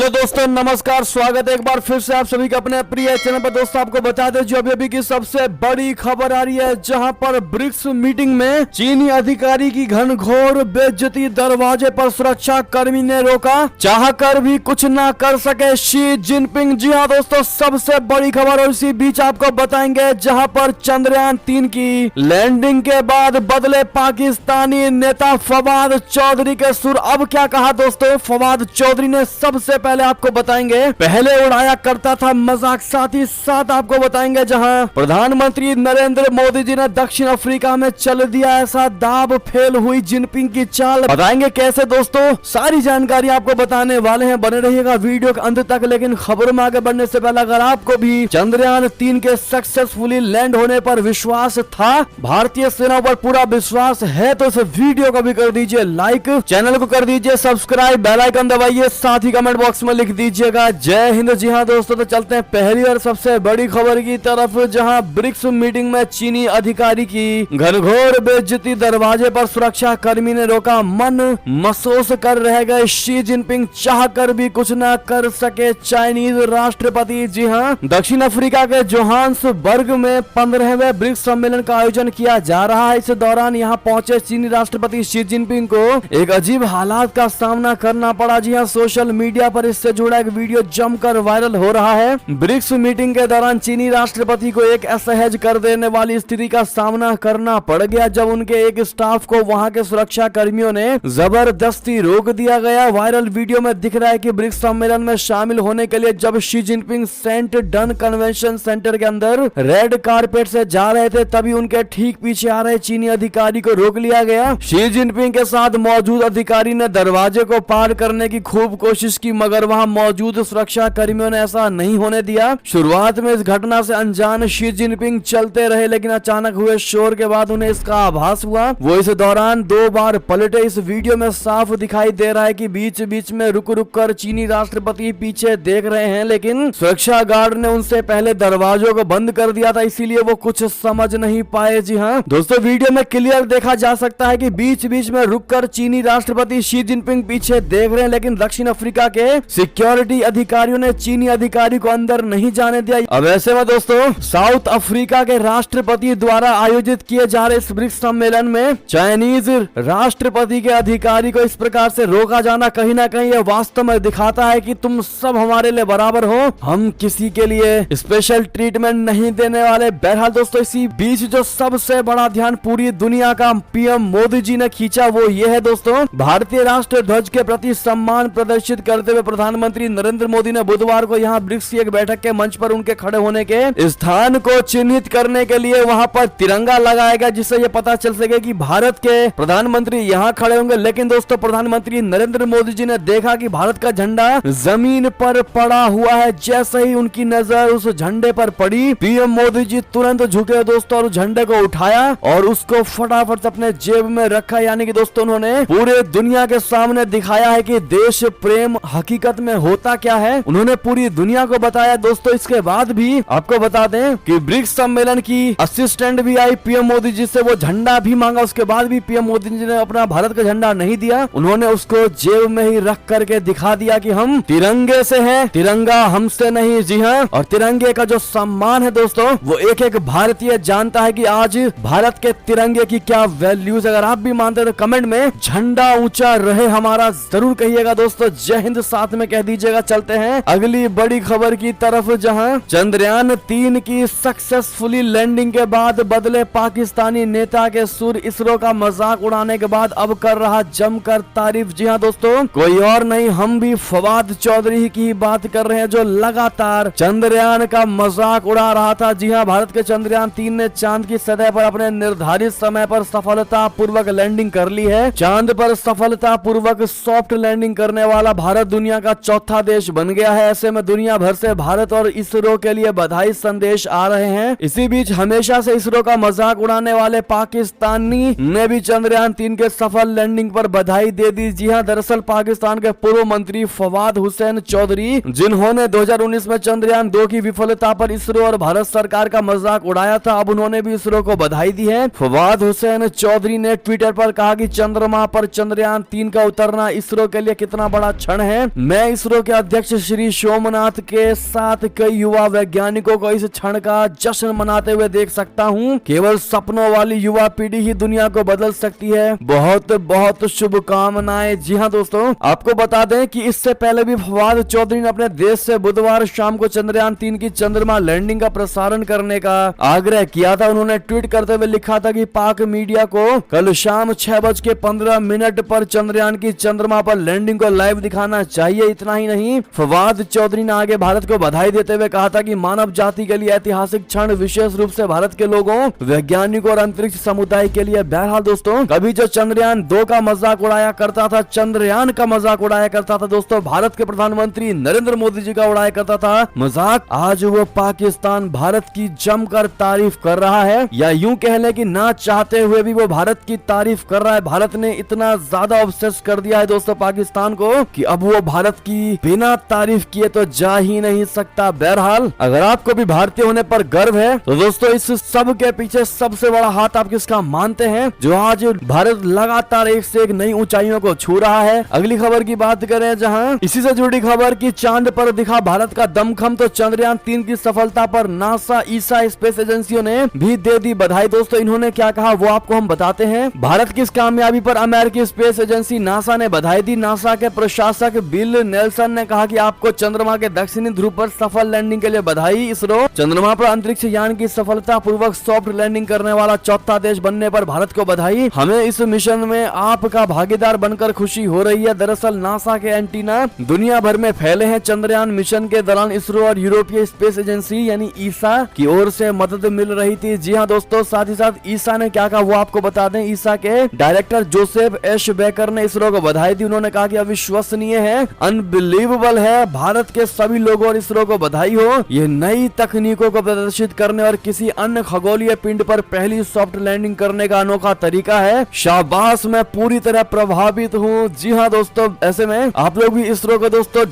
Hello दोस्तों, नमस्कार। स्वागत है एक बार फिर से आप सभी के अपने प्रिय चैनल पर। दोस्तों आपको बता दें जो अभी की सबसे बड़ी खबर आ रही है, जहां पर ब्रिक्स मीटिंग में चीनी अधिकारी की घनघोर बेइज्जती, दरवाजे पर सुरक्षा कर्मी ने रोका, चाहकर भी कुछ ना कर सके शी जिनपिंग। जी हाँ दोस्तों, सबसे बड़ी खबर। और इसी बीच आपको बताएंगे जहां पर चंद्रयान 3 की लैंडिंग के बाद बदले पाकिस्तानी नेता फवाद चौधरी के सुर। अब क्या कहा दोस्तों फवाद चौधरी ने, सबसे पहले आपको बताएंगे। पहले उड़ाया करता था मजाक, साथ ही साथ आपको बताएंगे जहां प्रधानमंत्री नरेंद्र मोदी जी ने दक्षिण अफ्रीका में चल दिया ऐसा दाब, फेल हुई जिनपिंग की चाल। बताएंगे कैसे दोस्तों, सारी जानकारी आपको बताने वाले हैं। बने रहिएगा वीडियो के अंत तक। लेकिन खबरों में आगे बढ़ने से पहले अगर आपको भी चंद्रयान 3 के सक्सेसफुली लैंड होने पर विश्वास था, भारतीय सेना पर पूरा विश्वास है, तो इस वीडियो को भी कर दीजिए लाइक, चैनल को कर दीजिए सब्सक्राइब, बेल आइकन दबाइए, साथ ही कमेंट बॉक्स में लिख दीजिएगा जय हिंद। जी हाँ दोस्तों, तो चलते हैं पहली और सबसे बड़ी खबर की तरफ, जहां ब्रिक्स मीटिंग में चीनी अधिकारी की घनघोर बेइज्जती, दरवाजे पर सुरक्षा कर्मी ने रोका, मन महसूस कर रह गए शी जिनपिंग, चाहकर भी कुछ न कर सके चाइनीज राष्ट्रपति। जी हाँ, दक्षिण अफ्रीका के जोहान्सबर्ग में 15वें ब्रिक्स सम्मेलन का आयोजन किया जा रहा है। इस दौरान यहाँ पहुंचे चीनी राष्ट्रपति शी जिनपिंग को एक अजीब हालात का सामना करना पड़ा। जी हाँ, सोशल मीडिया पर इससे जुड़ा एक वीडियो जमकर वायरल हो रहा है। ब्रिक्स मीटिंग के दौरान चीनी राष्ट्रपति को एक असहज कर देने वाली स्थिति का सामना करना पड़ गया, जब उनके एक स्टाफ को वहां के सुरक्षा कर्मियों ने जबरदस्ती रोक दिया गया। वायरल वीडियो में दिख रहा है कि ब्रिक्स सम्मेलन में शामिल होने के लिए जब शी जिनपिंग सेंट डन कन्वेंशन सेंटर के अंदर रेड कारपेट से जा रहे थे, तभी उनके ठीक पीछे आ रहे चीनी अधिकारी को रोक लिया गया। शी जिनपिंग के साथ मौजूद अधिकारी ने दरवाजे को पार करने की खूब कोशिश की, मगर वहां मौजूद सुरक्षा कर्मियों ने ऐसा नहीं होने दिया। शुरुआत में इस घटना से अनजान शी जिनपिंग चलते रहे, लेकिन अचानक हुए शोर के बाद उन्हें इसका आभास हुआ। वो इस दौरान 2 बार पलटे। इस वीडियो में साफ दिखाई दे रहा है कि बीच बीच में रुक रुक कर चीनी राष्ट्रपति पीछे देख रहे हैं, लेकिन सुरक्षा गार्ड ने उनसे पहले दरवाजों को बंद कर दिया था, इसीलिए वो कुछ समझ नहीं पाए। जी हाँ दोस्तों, वीडियो में क्लियर देखा जा सकता है कि बीच बीच में रुक कर चीनी राष्ट्रपति शी जिनपिंग पीछे देख रहे हैं, लेकिन दक्षिण अफ्रीका के सिक्योरिटी अधिकारियों ने चीनी अधिकारी को अंदर नहीं जाने दिया। अब ऐसे में दोस्तों, साउथ अफ्रीका के राष्ट्रपति द्वारा आयोजित किए जा रहे इस ब्रिक्स सम्मेलन में चाइनीज राष्ट्रपति के अधिकारी को इस प्रकार से रोका जाना कहीं ना कहीं ये वास्तव में दिखाता है कि तुम सब हमारे लिए बराबर हो, हम किसी के लिए स्पेशल ट्रीटमेंट नहीं देने वाले। बहरहाल दोस्तों, इसी बीच जो सबसे बड़ा ध्यान पूरी दुनिया का पीएम मोदी जी ने खींचा, वो ये है दोस्तों, भारतीय राष्ट्र ध्वज के प्रति सम्मान प्रदर्शित करते हुए प्रधानमंत्री नरेंद्र मोदी ने बुधवार को यहाँ ब्रिक्स की एक बैठक के मंच पर उनके खड़े होने के स्थान को चिन्हित करने के लिए वहाँ पर तिरंगा लगाया गया, जिससे ये पता चल सके कि भारत के प्रधानमंत्री यहाँ खड़े होंगे। लेकिन दोस्तों, प्रधानमंत्री नरेंद्र मोदी जी ने देखा कि भारत का झंडा जमीन पर पड़ा हुआ है। जैसे ही उनकी नजर उस झंडे पर पड़ी, पीएम मोदी जी तुरंत झुके दोस्तों और झंडे को उठाया और उसको फटाफट अपने जेब में रखा। यानी कि दोस्तों, उन्होंने पूरे दुनिया के सामने दिखाया है कि देश प्रेम हकीकत में होता क्या है। उन्होंने पूरी दुनिया को बताया। दोस्तों, इसके बाद भी आपको बता दें कि ब्रिक्स सम्मेलन की असिस्टेंट भी आई पीएम मोदी जी से, वो झंडा भी मांगा। उसके बाद भी पीएम मोदी जी ने अपना भारत का झंडा नहीं दिया, उन्होंने उसको जेब में ही रख करके दिखा दिया कि हम तिरंगे से हैं, तिरंगा हमसे नहीं। जी हाँ, और तिरंगे का जो सम्मान है दोस्तों, वो एक एक भारतीय जानता है कि आज भारत के तिरंगे की क्या वैल्यूज। अगर आप भी मानते हैं तो कमेंट में झंडा ऊंचा रहे हमारा जरूर कहिएगा दोस्तों। जय हिंद साथ में कह दीजिएगा। चलते हैं अगली बड़ी खबर की तरफ, जहां चंद्रयान 3 की सक्सेसफुली लैंडिंग के बाद बदले पाकिस्तानी नेता के सुर। इसरो का मजाक उड़ाने के बाद अब कर रहा जमकर तारीफ। जी हाँ दोस्तों, कोई और नहीं, हम भी फवाद चौधरी की बात कर रहे हैं, जो लगातार चंद्रयान का मजाक उड़ा रहा था। जी हाँ, भारत के चंद्रयान 3 ने चांद की सतह पर अपने निर्धारित समय पर सफलता पूर्वक लैंडिंग कर ली है। चांद पर सफलता पूर्वक सॉफ्ट लैंडिंग करने वाला भारत दुनिया का चौथा देश बन गया है। ऐसे में दुनिया भर से भारत और इसरो के लिए बधाई संदेश आ रहे हैं। इसी बीच हमेशा से इसरो का मजाक उड़ाने वाले पाकिस्तानी ने भी चंद्रयान 3 के सफल लैंडिंग पर बधाई दे दी। जी हाँ, दरअसल पाकिस्तान के पूर्व मंत्री फवाद हुसैन चौधरी, जिन्होंने 2019 में चंद्रयान 2 की विफलता पर इसरो और भारत सरकार का मजाक उड़ाया था, अब उन्होंने भी इसरो को बधाई दी है। फवाद हुसैन चौधरी ने ट्विटर पर कहा कि चंद्रमा पर चंद्रयान 3 का उतरना इसरो के लिए कितना बड़ा क्षण है। मैं इसरो के अध्यक्ष श्री सोमनाथ के साथ कई युवा वैज्ञानिकों को इस क्षण का जश्न मनाते हुए देख सकता हूँ। केवल सपनों वाली युवा पीढ़ी ही दुनिया को बदल सकती है। बहुत बहुत शुभकामनाएं। जी हाँ दोस्तों, आपको बता दें कि इससे पहले भी फवाद चौधरी ने अपने देश से बुधवार शाम को चंद्रयान 3 की चंद्रमा लैंडिंग का प्रसारण करने का आग्रह किया था। उन्होंने ट्वीट करते हुए लिखा था कि पाक मीडिया को कल शाम 6:15 पर चंद्रयान की चंद्रमा पर लैंडिंग को लाइव दिखाना चाहिए। इतना ही नहीं, फवाद चौधरी ने आगे भारत को बधाई देते हुए कहा था कि मानव जाति के लिए ऐतिहासिक क्षण, विशेष रूप से भारत के लोगों, वैज्ञानिकों और अंतरिक्ष समुदाय के लिए। बहरहाल दोस्तों, कभी जो चंद्रयान 2 का मजाक उड़ाया करता था, चंद्रयान का मजाक उड़ाया करता था दोस्तों, भारत के प्रधानमंत्री नरेंद्र मोदी जी का उड़ाया करता था मजाक, आज वो पाकिस्तान भारत की जमकर तारीफ कर रहा है, या यूं कह ले कि ना चाहते हुए भी वो भारत की तारीफ कर रहा है। भारत ने इतना ज्यादा ऑब्सेस कर दिया है दोस्तों पाकिस्तान को कि अब वो भारत की बिना तारीफ किए तो जा ही नहीं सकता। बहरहाल, अगर आपको भी भारतीय होने पर गर्व है तो दोस्तों इस सब के पीछे सबसे बड़ा हाथ आप किसका मानते हैं, जो आज भारत लगातार एक से एक नई ऊंचाइयों को छू रहा है। अगली खबर की बात करें, जहां इसी से जुड़ी खबर की चांद पर दिखा भारत का दमखम, तो चंद्रयान 3 की सफलता पर नासा, ईसा स्पेस एजेंसियों ने भी दे दी बधाई। दोस्तों इन्होंने क्या कहा वो आपको हम बताते हैं। भारत की इस कामयाबी पर अमेरिकी स्पेस एजेंसी नासा ने बधाई दी। नासा के प्रशासक बिल नेल्सन ने कहा कि आपको चंद्रमा के दक्षिणी ध्रुव पर सफल लैंडिंग के लिए बधाई। इसरो चंद्रमा पर अंतरिक्ष यान की सफलता पूर्वक सॉफ्ट लैंडिंग करने वाला चौथा देश बनने पर भारत को बधाई। हमें इस मिशन में आपका भागीदार बनकर खुशी हो रही है। दरअसल नासा के एंटीना दुनिया भर में फैले हैं। चंद्रयान मिशन के दौरान इसरो और यूरोपीय स्पेस एजेंसी यानी ईसा की ओर से मदद मिल रही थी। जी हाँ दोस्तों, साथ ही साथ ईसा ने क्या कहा वो आपको बता दें। ईसा के डायरेक्टर जोसेफ एश बेकर ने इसरो को बधाई दी। उन्होंने कहा कि अविश्वसनीय है, अनबिलीवेबल है। भारत के सभी लोगों और इसरो को बधाई हो। ये नई तकनीकों को प्रदर्शित करने और किसी अन्य खगोलीय पिंड पर पहली सॉफ्ट लैंडिंग करने का अनोखा तरीका है। शाबाश, मैं पूरी तरह प्रभावित हूँ। जी हाँ दोस्तों, ऐसे में आप लोग भी इसरो को दोस्तों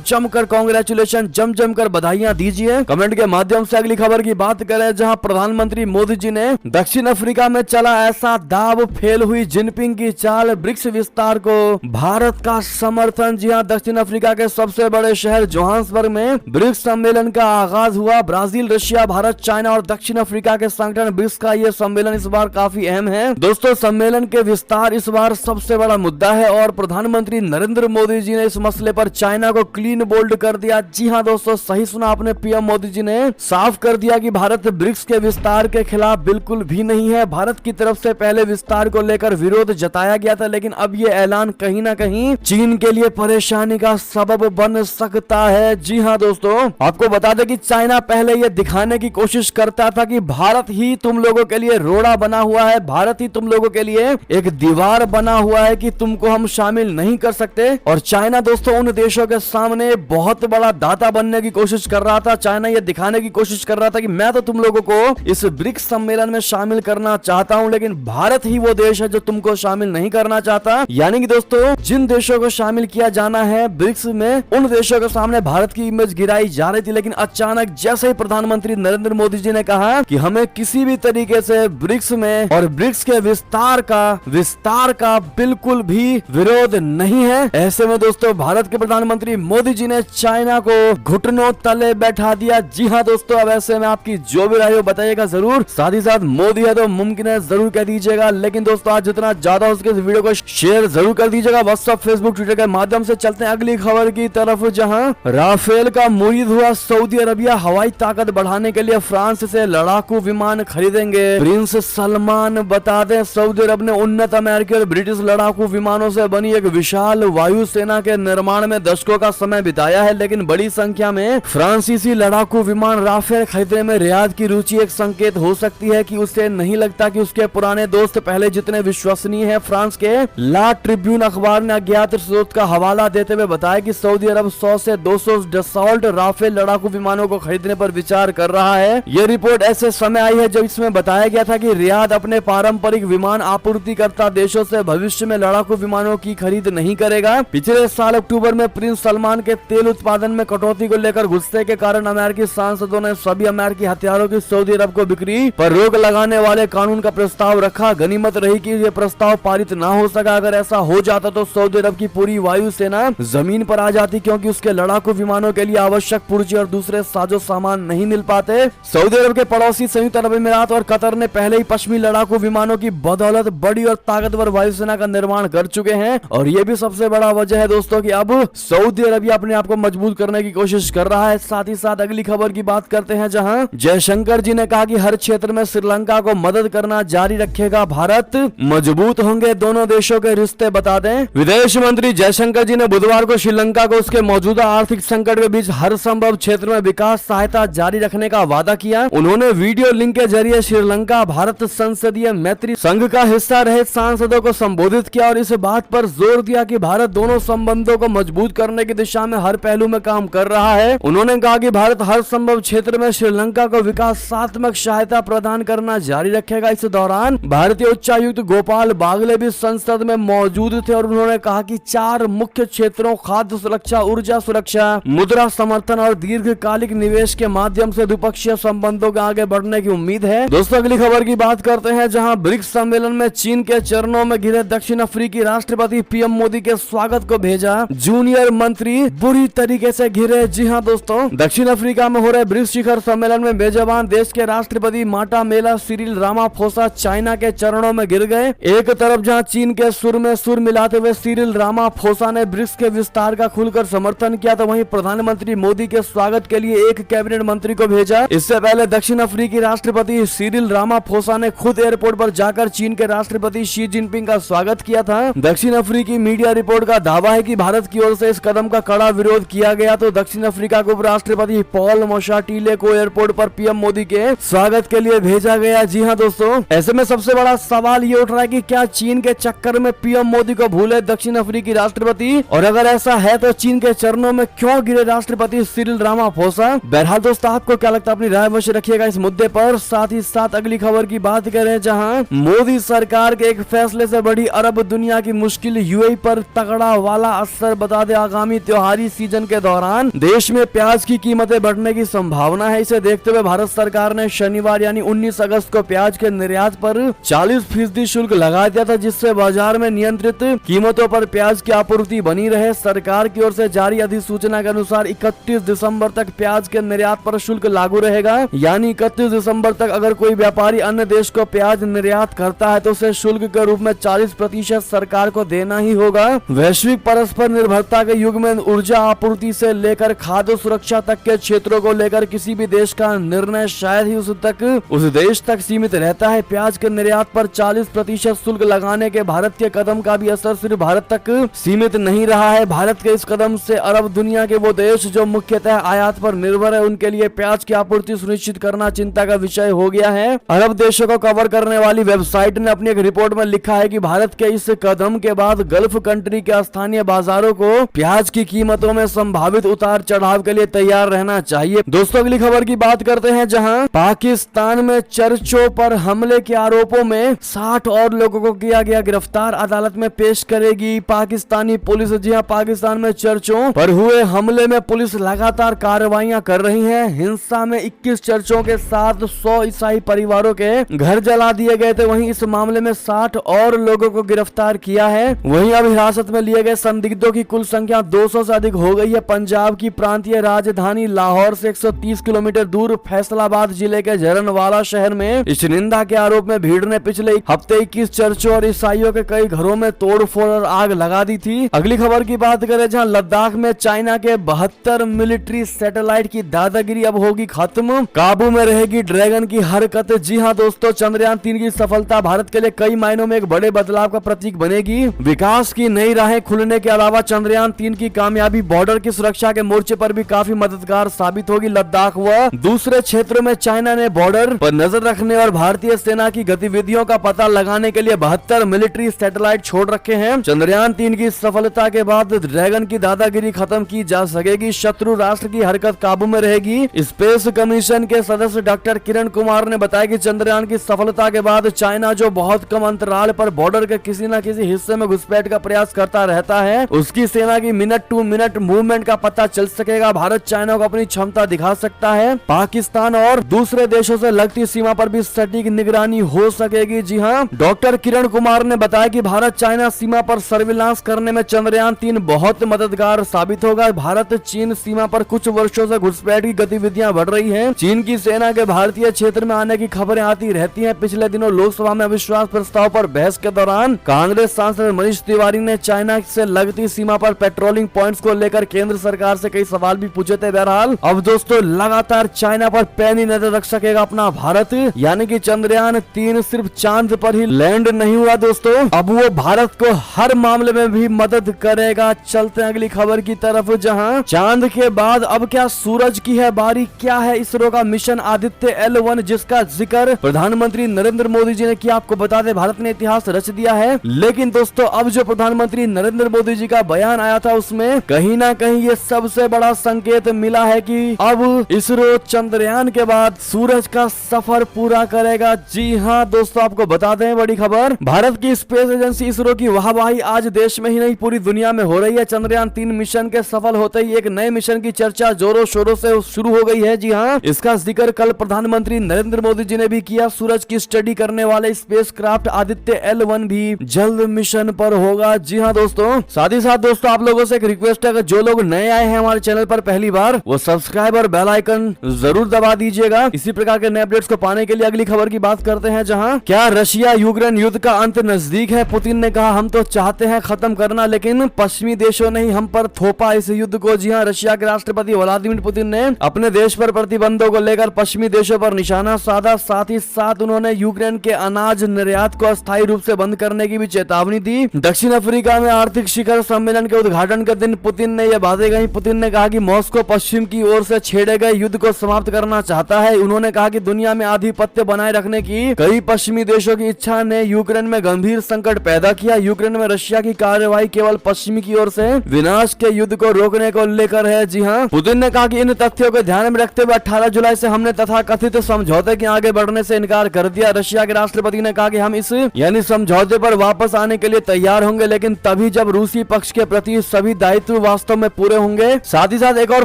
जम कर कांग्रेचुलेशन, जम कर बधाइयां दीजिए कमेंट के माध्यम से। अगली खबर की बात करें, जहां प्रधानमंत्री मोदी जी ने दक्षिण अफ्रीका में चला ऐसा दाव, फेल हुई जिनपिंग की चाल, ब्रिक्स विस्तार को भारत का समर्थन। जी हाँ, दक्षिण अफ्रीका के सबसे बड़े शहर जोहान्सबर्ग में ब्रिक्स सम्मेलन का आगाज हुआ। ब्राजील, रशिया, भारत, चाइना और दक्षिण अफ्रीका के संगठन ब्रिक्स का ये सम्मेलन इस बार काफी अहम है दोस्तों। सम्मेलन के विस्तार इस बार सबसे बड़ा मुद्दा है और प्रधानमंत्री नरेंद्र मोदी जी ने इस मसले पर चाइना को क्लीन बोल्ड कर दिया। जी हाँ दोस्तों, सही सुना आपने, पीएम मोदी जी ने साफ कर दिया कि भारत ब्रिक्स के विस्तार के खिलाफ बिल्कुल भी नहीं है। भारत की तरफ से पहले विस्तार को लेकर विरोध जताया गया था, लेकिन अब ये ऐलान कहीं ना कहीं चीन के लिए परेशानी का सबब बन सकता है। जी हाँ दोस्तों, आपको बता दें कि चाइना पहले ये दिखाने की कोशिश करता था कि भारत ही तुम लोगों के लिए रोड़ा बना हुआ है, भारत ही तुम लोगों के लिए एक दीवार बना हुआ है कि तुमको हम शामिल नहीं कर सकते। और चाइना दोस्तों उन देशों के सामने बहुत बड़ा दाता बनने की कोशिश कर रहा था। चाइना ये दिखाने की कोशिश कर रहा था कि मैं तो तुम लोगों को इस ब्रिक्स सम्मेलन में शामिल करना चाहता हूं, लेकिन भारत ही वो देश है जो तुमको शामिल नहीं करना चाहता। यानी कि दोस्तों जिन देशों को शामिल किया जाना है ब्रिक्स में, उन देशों के सामने भारत की इमेज गिराई जा रही थी। लेकिन अचानक जैसे ही प्रधानमंत्री नरेंद्र मोदी जी ने कहा कि हमें किसी भी तरीके से ब्रिक्स में और ब्रिक्स के विस्तार का बिल्कुल भी विरोध नहीं है, ऐसे में दोस्तों भारत के प्रधानमंत्री मोदी जी ने चाइना को घुटनों तले बैठा दिया। जी हाँ दोस्तों, अब ऐसे में आपकी जो भी राय हो बताइएगा जरूर। साथ ही साथ मोदी है तो मुमकिन है जरूर कह दीजिएगा। लेकिन दोस्तों आज जितना ज्यादा हो सके इस वीडियो को शेयर जरूर कर दीजिएगा व्हाट्सएप, फेसबुक, ट्विटर के माध्यम से। चलते हैं अगली खबर की तरफ, जहां राफेल का मुरीद हुआ सऊदी अरबिया हवाई ताकत बढ़ाने के लिए फ्रांस से लड़ाकू विमान खरीदेंगे। प्रिंस सलमान बता दें, सऊदी अरब ने उन्नत अमेरिकी और ब्रिटिश लड़ाकू विमानों से बनी एक विशाल वायुसेना के निर्माण में दशकों का समय बिताया है, लेकिन बड़ी संख्या में फ्रांसीसी लड़ाकू विमान राफेल खरीदने में रियाद की रुचि एक संकेत हो सकती है कि उसे नहीं लगता कि उसके पुराने दोस्त पहले जितने विश्वसनीय हैं। फ्रांस के ला ट्रिब्यून अखबार ने अज्ञात स्रोत का हवाला देते हुए बताया कि सऊदी अरब 100 से 200 डसॉल्ट राफेल लड़ाकू विमानों को खरीदने पर विचार कर रहा है। यह रिपोर्ट ऐसे समय आई है जब इसमें बताया गया था कि रियाद अपने पारंपरिक विमान आपूर्तिकर्ता देशों से भविष्य में लड़ाकू विमानों की खरीद नहीं करेगा। पिछले साल अक्टूबर में प्रिंस सलमान के तेल उत्पादन में कटौती को लेकर गुस्से के कारण अमेरिकी सांसदों ने सभी अमेरिकी हथियारों की सऊदी अरब को बिक्री पर रोक लगाने वाले कानून का प्रस्ताव रखा। गनीमत रही कि यह प्रस्ताव पारित ना हो सका। अगर ऐसा हो जाता तो सऊदी अरब की पूरी वायुसेना जमीन पर आ जाती, क्योंकि उसके लड़ाकू विमानों के लिए आवश्यक पुर्जे और दूसरे साजो सामान नहीं मिल पाते। सऊदी अरब के पड़ोसी संयुक्त अरब अमीरात और कतर ने पहले ही पश्चिमी लड़ाकू विमानों की बदौलत बड़ी और ताकतवर वायुसेना का निर्माण कर चुके हैं, और ये भी सबसे बड़ा वजह है दोस्तों कि अब सऊदी अरबिया अपने आप को मजबूत करने की कोशिश कर रहा है। साथ ही साथ अगली खबर की बात करते हैं, जहां जयशंकर जी ने कहा कि हर क्षेत्र में श्रीलंका को मदद करना जारी रखेगा भारत, मजबूत होंगे दोनों देशों के रिश्ते, बता दें। विदेश मंत्री जयशंकर जी ने बुधवार को श्रीलंका को उसके मौजूदा आर्थिक संकट के बीच हर संभव क्षेत्र में विकास सहायता जारी रखने का वादा किया। उन्होंने वीडियो लिंक के जरिए श्रीलंका भारत संसदीय मैत्री संघ का हिस्सा रहे सांसदों को संबोधित किया और इस बात पर जोर दिया कि भारत दोनों संबंधों को मजबूत करने की दिशा में हर पहलू में काम कर रहा है। उन्होंने कहा कि भारत हर संभव क्षेत्र में श्रीलंका को विकासात्मक सहायता प्रदान करना जारी रखेगा। इस दौरान भारतीय उच्चायुक्त गोपाल बागले भी संसद में मौजूद थे और उन्होंने कहा कि 4 मुख्य क्षेत्रों खाद्य सुरक्षा, ऊर्जा सुरक्षा, मुद्रा समर्थन और दीर्घकालिक निवेश के माध्यम से द्विपक्षीय संबंधों के आगे बढ़ने की उम्मीद है। दोस्तों अगली खबर की बात करते हैं, जहां ब्रिक्स सम्मेलन में चीन के चरणों में घिरे दक्षिण अफ्रीकी राष्ट्रपति पीएम मोदी के स्वागत को भेजा, जूनियर मंत्री बुरी तरीके से घिरे। जी हां दोस्तों, दक्षिण अफ्रीका में हो रहे ब्रिक्स शिखर सम्मेलन में बेजबान देश के राष्ट्रपति माटामेला सिरिल रामाफोसा चाइना के चरणों में गिर गए। एक तरफ जहां चीन के सुर में सुर मिलाते हुए सिरिल रामाफोसा ने ब्रिक्स के विस्तार का खुलकर समर्थन किया, तो वहीं प्रधानमंत्री मोदी के स्वागत के लिए एक कैबिनेट मंत्री को भेजा। इससे पहले दक्षिण अफ्रीकी राष्ट्रपति सिरिल रामाफोसा ने खुद एयरपोर्ट पर जाकर चीन के राष्ट्रपति शी जिनपिंग का स्वागत किया था। दक्षिण अफ्रीकी मीडिया रिपोर्ट का दावा है कि भारत की ओर से इस कदम का कड़ा विरोध किया गया, तो दक्षिण अफ्रीका के उपराष्ट्रपति पॉल मोशाटीले को एयरपोर्ट पर पीएम मोदी के स्वागत के लिए भेजा गया। जी हां दोस्तों, ऐसे में सबसे बड़ा सवाल ये उठ रहा है कि क्या चीन के चक्कर में पीएम मोदी को भूले दक्षिण अफ्रीकी राष्ट्रपति, और अगर ऐसा है तो चीन के चरणों में क्यों गिरे राष्ट्रपति सिरिल रामाफोसा। बहरहाल दोस्तों, आपको क्या लगता है, अपनी राय अवश्य रखिएगा इस मुद्दे पर। साथ ही साथ अगली खबर की बात करें, जहां मोदी सरकार के एक फैसले से बड़ी अरब दुनिया की मुश्किल यूएई पर तगड़ा वाला असर, बता दे आगामी त्योहारी सीजन के दौरान देश में प्याज की कीमतें बढ़ने की संभावना है। इसे देखते हुए भारत सरकार ने शनिवार यानी 19 अगस्त को प्याज के निर्यात पर 40% शुल्क लगा दिया था, जिससे बाजार में नियंत्रित कीमतों पर प्याज की आपूर्ति बनी रहे। सरकार की ओर से जारी अधिसूचना के अनुसार 31 दिसंबर तक प्याज के निर्यात पर शुल्क लागू रहेगा, यानी 31 दिसंबर तक अगर कोई व्यापारी अन्य देश को प्याज निर्यात करता है तो उसे शुल्क के रूप में 40% सरकार को देना ही होगा। वैश्विक परस्पर निर्भरता के युग में ऊर्जा आपूर्ति से लेकर खाद्य सुरक्षा तक के क्षेत्रों को लेकर किसी भी देश का निर्णय शायद ही उस देश तक सीमित रहता है। प्याज के निर्यात पर 40% शुल्क लगाने के भारत के कदम का भी असर सिर्फ भारत तक सीमित नहीं रहा है। भारत के इस कदम से अरब दुनिया के वो देश जो मुख्यतः आयात पर निर्भर है, उनके लिए प्याज की आपूर्ति सुनिश्चित करना चिंता का विषय हो गया है। अरब देशों को कवर करने वाली वेबसाइट ने अपनी एक रिपोर्ट में लिखा है कि भारत के इस कदम के बाद गल्फ कंट्री के स्थानीय बाजारों को प्याज की कीमतों में संभावित उतार चढ़ाव के लिए तैयार रहना चाहिए। दोस्तों अगली खबर की बात करते हैं, जहां पाकिस्तान में चर्चों पर हमले के आरोपों में 60 और लोगों को किया गया गिरफ्तार, अदालत में पेश करेगी पाकिस्तानी पुलिस। जी हां, पाकिस्तान में चर्चों पर हुए हमले में पुलिस लगातार कार्रवाइयां कर रही है। हिंसा में 21 चर्चों के साथ 100 ईसाई परिवारों के घर जला दिए गए थे। वहीं इस मामले में 60 और लोगों को गिरफ्तार किया है। वहीं अब हिरासत में लिए गए संदिग्धों की कुल संख्या 200 से अधिक हो गई है। पंजाब की प्रांतीय राजधानी लाहौर से 130 किलोमीटर दूर फैसलाबाद जिले के झरनवाला शहर में इस निंदा के आरोप में भीड़ ने पिछले हफ्ते 21 चर्चों और ईसाइयों के कई घरों में तोड़फोड़ और आग लगा दी थी। अगली खबर की बात करें, जहां लद्दाख में चाइना के 72 मिलिट्री सैटेलाइट की दादागिरी अब होगी खत्म, काबू में रहेगी ड्रैगन की हरकत। जी हां दोस्तों, चंद्रयान 3 की सफलता भारत के लिए कई मायनों में एक बड़े बदलाव का प्रतीक बनेगी। विकास की नई राहें खुलने के अलावा चंद्रयान 3 की कामयाबी बॉर्डर की सुरक्षा के मोर्चे पर भी काफी मददगार साबित होगी। लद्दाख व दूसरे क्षेत्रों में चाइना ने बॉर्डर पर नजर रखने और भारतीय सेना की गतिविधियों का पता लगाने के लिए 72 मिलिट्री सैटेलाइट छोड़ रखे हैं। चंद्रयान 3 की सफलता के बाद ड्रैगन की दादागिरी खत्म की जा सकेगी, शत्रु राष्ट्र की हरकत काबू में रहेगी। स्पेस कमीशन के सदस्य डॉक्टर किरण कुमार ने बताया कि चंद्रयान की सफलता के बाद चाइना जो बहुत कम अंतराल पर बॉर्डर के किसी न किसी हिस्से में घुसपैठ का प्रयास करता रहता है, उसकी सेना की मिनट टू मिनट मूवमेंट का पता चल सकेगा। भारत चाइना को अपनी क्षमता दिखा सकता है। पाकिस्तान और दूसरे देशों से लगती सीमा पर भी सटीक निगरानी हो सकेगी। जी हां, डॉक्टर किरण कुमार ने बताया कि भारत चाइना सीमा पर सर्विलांस करने में चंद्रयान 3 लेकिन बहुत मददगार साबित होगा। भारत चीन सीमा पर कुछ वर्षों से घुसपैठ की गतिविधियां बढ़ रही हैं। चीन की सेना के भारतीय क्षेत्र में आने की खबरें आती रहती हैं। पिछले दिनों लोकसभा में अविश्वास प्रस्ताव पर बहस के दौरान कांग्रेस सांसद मनीष तिवारी ने चाइना से लगती सीमा पर पेट्रोलिंग पॉइंट्स को लेकर केंद्र सरकार से कई सवाल भी पूछे थे। बहरहाल अब दोस्तों लगातार चाइना पर पैनी नजर रख सकेगा अपना भारत, यानी कि चंद्रयान 3 सिर्फ चांद पर ही लैंड नहीं हुआ दोस्तों, अब वो भारत को हर मामले में भी मदद करेगा। चलते हैं अगली खबर की तरफ, जहां चांद के बाद अब क्या सूरज की है बारी। क्या है इसरो का मिशन आदित्य L1 जिसका जिक्र प्रधानमंत्री नरेंद्र मोदी जी ने किया। आपको बता दें भारत ने इतिहास रच दिया है, लेकिन दोस्तों अब जो प्रधानमंत्री नरेंद्र मोदी जी का बयान आया था उसमें कहीं ना कहीं ये सबसे बड़ा संकेत मिला है कि अब इसरो चंद्रयान के बाद सूरज का सफर पूरा करेगा। जी हाँ दोस्तों, आपको बता दें बड़ी खबर, भारत की स्पेस एजेंसी इसरो की वाहवाही आज देश में ही नहीं पूरी दुनिया में हो रही है। चंद्रयान 3 मिशन के सफल होते ही एक नए मिशन की चर्चा जोरों शोरों से शुरू हो गई है। जी हाँ, इसका जिक्र कल प्रधानमंत्री नरेंद्र मोदी जी ने भी किया। सूरज की स्टडी करने वाले स्पेसक्राफ्ट आदित्य L1 भी जल्द मिशन पर होगा। जी हाँ दोस्तों, साथ ही साथ दोस्तों आप लोगों से एक रिक्वेस्ट है कि जो लोग नए आए हैं हमारे चैनल पर पहली बार, वो सब्सक्राइब और बेल आइकन जरूर दबा दीजिएगा। इसी प्रकार के नए अपडेट्स को पाने के लिए अगली खबर की बात करते हैं, जहां क्या रशिया यूक्रेन युद्ध का अंत नजदीक है। पुतिन ने कहा हम तो चाहते हैं खत्म करना, लेकिन पश्चिमी देशों ने ही हम पर थोपा इस युद्ध को। जी हाँ, रशिया के राष्ट्रपति व्लादिमीर पुतिन ने अपने देश पर प्रतिबंधों को लेकर पश्चिमी देशों पर निशाना साधा। साथ ही साथ उन्होंने यूक्रेन के अनाज निर्यात को अस्थायी रूप से बंद करने की भी चेतावनी दी। दक्षिण अफ्रीका में आर्थिक शिखर सम्मेलन के उद्घाटन के दिन पुतिन ने यह बातें कही। पुतिन ने कहा कि मॉस्को पश्चिम की ओर से छेड़े गए युद्ध को समाप्त करना चाहता है। उन्होंने कहा कि दुनिया में आधिपत्य बनाए रखने की कई पश्चिमी देशों की इच्छा ने यूक्रेन में गंभीर संकट पैदा किया। यूक्रेन में रशिया की कार्यवाही केवल पश्चिमी की ओर से विनाश के युद्ध को रोकने को लेकर है। जी हाँ, पुतिन ने कहा कि इन तथ्यों को ध्यान में रखते हुए 18 जुलाई से हमने तथाकथित समझौते के आगे बढ़ने से इनकार कर दिया। रशिया के राष्ट्रपति ने कहा कि हम इस यानी समझौते पर वापस आने के लिए तैयार होंगे, लेकिन तभी जब रूसी पक्ष के प्रति सभी दायित्व वास्तव में पूरे होंगे। साथ ही साथ एक और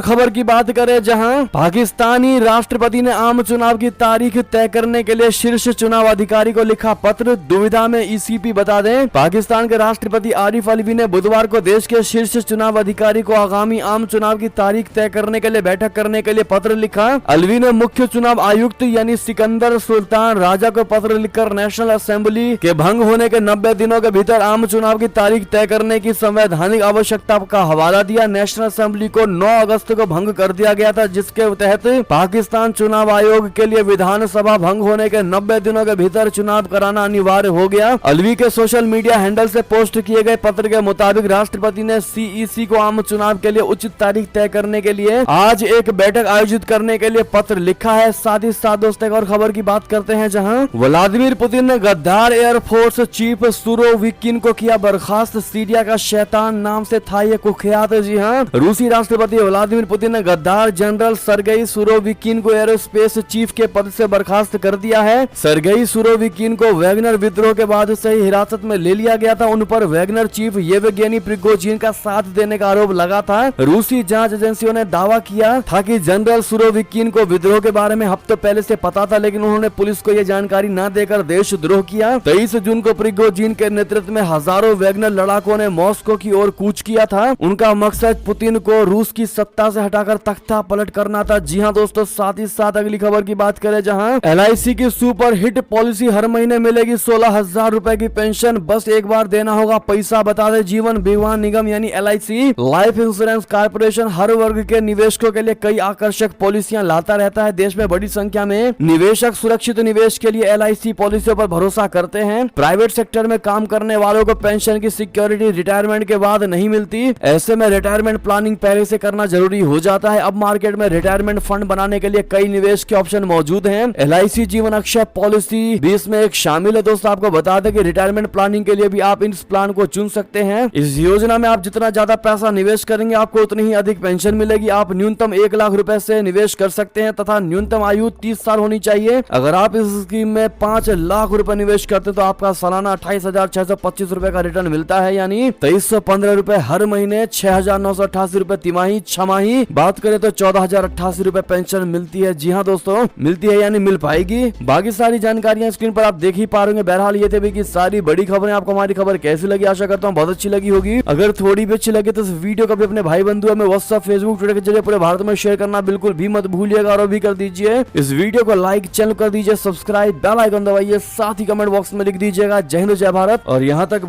खबर की बात करें, जहां पाकिस्तानी राष्ट्रपति ने आम चुनाव की तारीख तय करने के लिए शीर्ष चुनाव अधिकारी को लिखा पत्र। दुविधा में ECP। बता दें पाकिस्तान के राष्ट्रपति आरिफ अलवी ने बुधवार को देश के शीर्ष चुनाव अधिकारी को आगामी आम चुनाव की तारीख तय करने के लिए बैठक करने के लिए पत्र लिखा। अलवी ने मुख्य चुनाव आयुक्त यानी सिकंदर सुल्तान राजा को पत्र लिखकर नेशनल असेंबली के भंग होने के 90 दिनों के भीतर आम चुनाव की तारीख तय करने की संवैधानिक आवश्यकता का हवाला दिया। नेशनल असेंबली को 9 अगस्त को भंग कर दिया गया था, जिसके तहत पाकिस्तान चुनाव आयोग के लिए विधानसभा भंग होने के 90 दिनों के भीतर चुनाव कराना अनिवार्य हो गया। अलवी के सोशल मीडिया हैंडल से पोस्ट किए गए पत्र के मुताबिक राष्ट्रपति ने CEC को आम चुनाव के लिए उचित तारीख तय करने के लिए आज एक बैठक आयोजित करने के लिए पत्र लिखा है। साथ ही साथ दोस्तों एक और खबर की बात करते हैं, जहां व्लादिमीर पुतिन ने गद्दार एयरफोर्स चीफ सुरोविकिन को किया बर्खास्त। सीरिया का शैतान नाम से था ये कुख्यात। जी हाँ, रूसी राष्ट्रपति व्लादिमीर पुतिन ने गद्दार जनरल सरगेई सुरोविकिन को एरोस्पेस चीफ के पद से बर्खास्त कर दिया है। सरगेई सुरोविकिन को वैगनर विद्रोह के बाद से ही हिरासत में ले लिया गया था। उन पर वैगनर चीफ येवगेनी प्रिगोजिन का साथ देने का आरोप लगा था। रूसी जांच एजेंसियों ने दावा किया था कि जनरल सुरोविकिन को विद्रोह के बारे में हफ्तों पहले से पता था, लेकिन उन्होंने पुलिस को यह जानकारी न देकर देशद्रोह किया। 23 जून को प्रिगोजिन के नेतृत्व में हजारों वैगनर लड़ाकों ने मॉस्को की ओर कूच किया था। उनका मकसद पुतिन को रूस की सत्ता से हटाकर तख्ता पलट करना था। जी हाँ दोस्तों, साथ ही साथ अगली खबर की बात करें, जहां LIC की सुपर हिट पॉलिसी हर महीने मिलेगी 16,000 रुपए की पेंशन, बस एक बार देना होगा पैसा। बता दें जीवन बीमा निगम यानी LIC लाइफ इंश्योरेंस कॉर्पोरेशन हर वर्ग के निवेशकों के लिए कई आकर्षक पॉलिसियां लाता रहता है। देश में बड़ी संख्या में निवेशक सुरक्षित निवेश के लिए LIC पॉलिसियों पर भरोसा करते हैं। प्राइवेट सेक्टर में काम करने वालों को पेंशन की सिक्योरिटी रिटायरमेंट के बाद नहीं मिलती। ऐसे में रिटायरमेंट प्लानिंग पहले से करना जरूरी हो जाता है। अब मार्केट में रिटायरमेंट फंड बनाने के लिए कई निवेश के ऑप्शन मौजूद हैं। LIC जीवन अक्षय पॉलिसी भी इसमें एक शामिल है। दोस्तों आपको बता दें कि रिटायरमेंट प्लानिंग के लिए भी आप इस प्लान को चुन सकते हैं। इस योजना में आप जितना ज्यादा पैसा निवेश करेंगे आपको उतनी ही अधिक पेंशन मिलेगी। आप न्यूनतम 1 लाख रुपए से निवेश कर सकते हैं तथा न्यूनतम आयु 30 साल होनी चाहिए। अगर आप इस स्कीम में 5 लाख रुपए निवेश करते हैं तो आपका सालाना 28,625 रुपए का रिटर्न मिलता है, यानी 2315 रुपए हर महीने, 6,988 रुपए तिमाही। छमाही बात करें तो 14,088 रुपए पेंशन मिलती है। जी हाँ दोस्तों, मिलती है यानी मिल पाएगी। बाकी सारी जानकारियां स्क्रीन पर आप देख ही पा रहे होंगे। बहरहाल ये थे कि सारी बड़ी खबरें। आपको हमारी खबर कैसी लगी, आशा करता हूँ बहुत अच्छी लगी होगी। अगर अगर थोड़ी भी अच्छी लगे तो इस वीडियो को भी अपने भाई बंधुओं में व्हाट्सएप फेसबुक ट्विटर के जरिए पूरे भारत में शेयर करना बिल्कुल भी मत भूलिएगा और भी कर दीजिए इस वीडियो को लाइक, चैनल कर दीजिए सब्सक्राइब, बेल आइकन दबाइए, साथ ही कमेंट बॉक्स में लिख दीजिएगा जय हिंद जय भारत। और यहाँ तक